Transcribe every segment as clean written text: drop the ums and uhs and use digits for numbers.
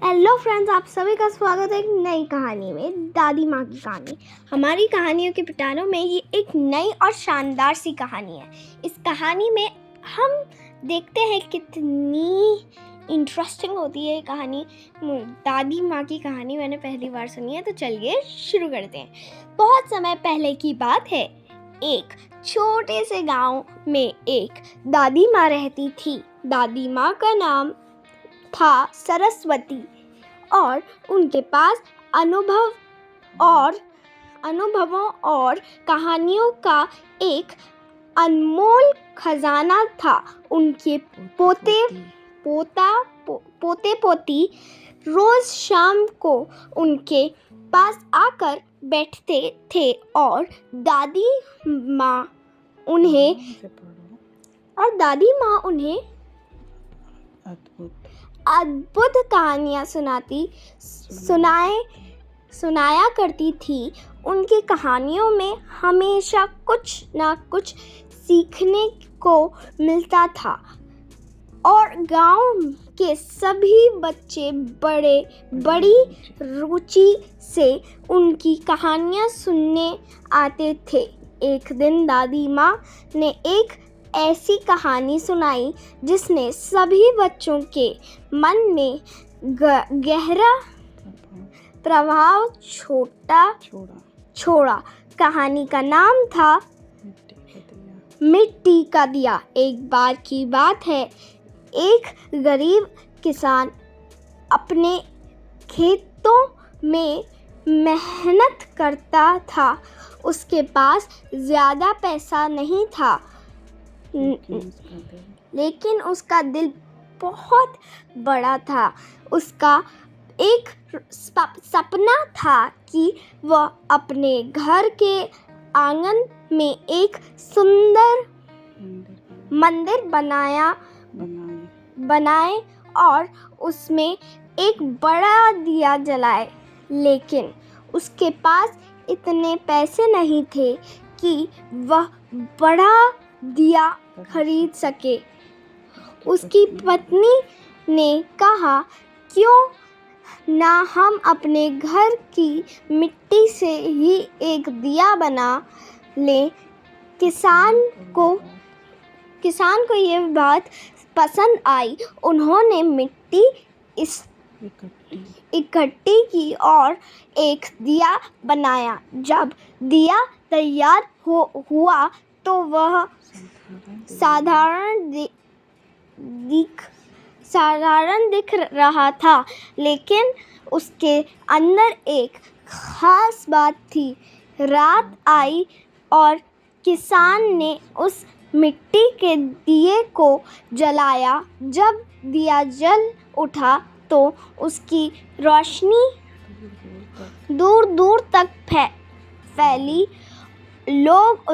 Hello friends, आप सभी का स्वागत है एक नई कहानी में, दादी माँ की कहानी। हमारी कहानियों के पिटारों में ये एक नई और शानदार सी कहानी है। इस कहानी में हम देखते हैं कितनी इंटरेस्टिंग होती है ये कहानी। दादी माँ की कहानी मैंने पहली बार सुनी है, तो चलिए शुरू करते हैं। बहुत समय पहले की बात है। एक छोटे से गांव में एक दादी माँ रहती थी। दादी माँ का नाम था सरस्वती और उनके पास अनुभवों और कहानियों का एक अनमोल खजाना था। उनके पोते पोती रोज शाम को उनके पास आकर बैठते थे और दादी माँ उन्हें अद्भुत कहानियाँ सुनाया करती थी। उनकी कहानियों में हमेशा कुछ ना कुछ सीखने को मिलता था और गांव के सभी बच्चे बड़ी रुचि से उनकी कहानियाँ सुनने आते थे। एक दिन दादी माँ ने एक ऐसी कहानी सुनाई जिसने सभी बच्चों के मन में गहरा प्रभाव छोड़ा। कहानी का नाम था मिट्टी का दिया। एक बार की बात है, एक गरीब किसान अपने खेतों में मेहनत करता था। उसके पास ज़्यादा पैसा नहीं था, लेकिन उसका दिल बहुत बड़ा था। उसका एक सपना था कि वह अपने घर के आंगन में एक सुंदर मंदिर बनाए और उसमें एक बड़ा दिया जलाए। लेकिन उसके पास इतने पैसे नहीं थे कि वह बड़ा दिया खरीद सके। उसकी पत्नी ने कहा, क्यों ना हम अपने घर की मिट्टी से ही एक दिया बना लें। किसान को ये बात पसंद आई। उन्होंने मिट्टी इकट्ठी की और एक दिया बनाया। जब दिया तैयार हुआ तो वह साधारण दिख रहा था, लेकिन उसके अंदर एक खास बात थी। रात आई और किसान ने उस मिट्टी के दिए को जलाया। जब दिया जल उठा तो उसकी रोशनी दूर दूर तक फैली। लोग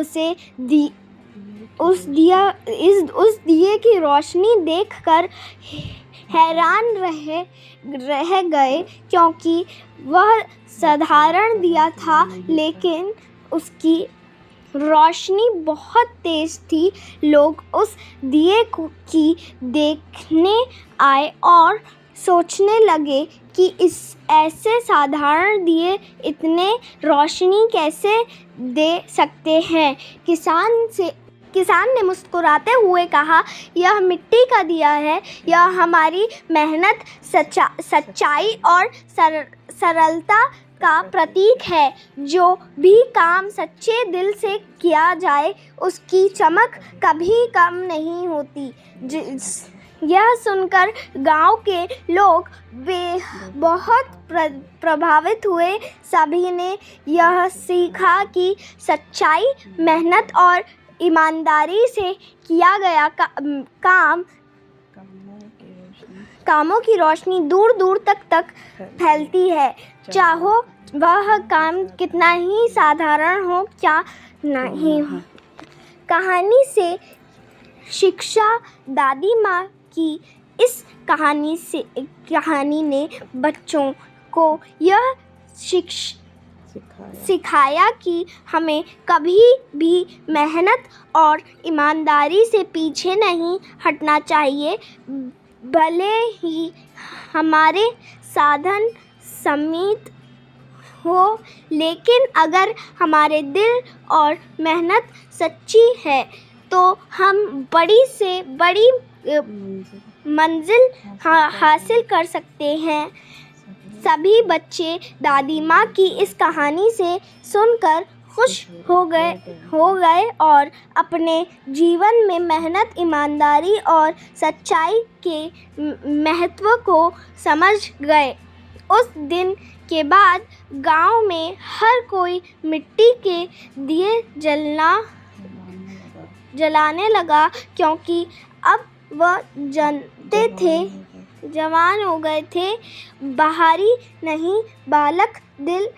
उस दिए की रोशनी देखकर हैरान रह गए, क्योंकि वह साधारण दिया था, लेकिन उसकी रोशनी बहुत तेज थी। लोग उस दिए की देखने आए और सोचने लगे कि इस ऐसे साधारण दिए इतने रोशनी कैसे दे सकते हैं। किसान ने मुस्कुराते हुए कहा, यह मिट्टी का दिया है। यह हमारी मेहनत, सच्चाई और सरलता का प्रतीक है। जो भी काम सच्चे दिल से किया जाए, उसकी चमक कभी कम नहीं होती। यह सुनकर गांव के लोग बहुत प्रभावित हुए। सभी ने यह सीखा कि सच्चाई, मेहनत और ईमानदारी से किया गया कामों की रोशनी दूर दूर तक फैलती है, चाहो वह काम कितना ही साधारण हो क्या नहीं हो। कहानी से शिक्षा। दादी माँ की इस कहानी ने बच्चों को यह सिखाया कि हमें कभी भी मेहनत और ईमानदारी से पीछे नहीं हटना चाहिए, भले ही हमारे साधन सीमित हो, लेकिन अगर हमारे दिल और मेहनत सच्ची है तो हम बड़ी से बड़ी मंजिल हासिल कर सकते हैं। सभी बच्चे दादी माँ की इस कहानी से सुनकर खुश हो गए और अपने जीवन में मेहनत, ईमानदारी और सच्चाई के महत्व को समझ गए। उस दिन के बाद गांव में हर कोई मिट्टी के दिए जलाने लगा, क्योंकि अब वह जानते थे, जवान हो गए थे, बाहरी नहीं बालक दिल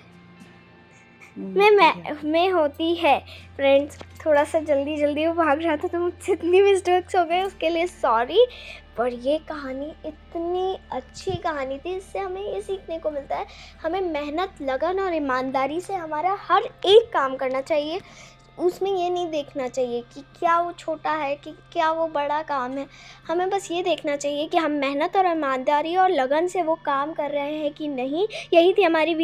में होती है। फ्रेंड्स, थोड़ा सा जल्दी वो भाग रहा था तो मुझसे इतनी मिस्टेक्स हो गए, उसके लिए सॉरी। पर ये कहानी इतनी अच्छी कहानी थी, इससे हमें ये सीखने को मिलता है, हमें मेहनत, लगन और ईमानदारी से हमारा हर एक काम करना चाहिए। उसमें ये नहीं देखना चाहिए कि क्या वो छोटा है कि क्या वो बड़ा काम है। हमें बस ये देखना चाहिए कि हम मेहनत और ईमानदारी और लगन से वो काम कर रहे हैं कि नहीं। यही थी हमारी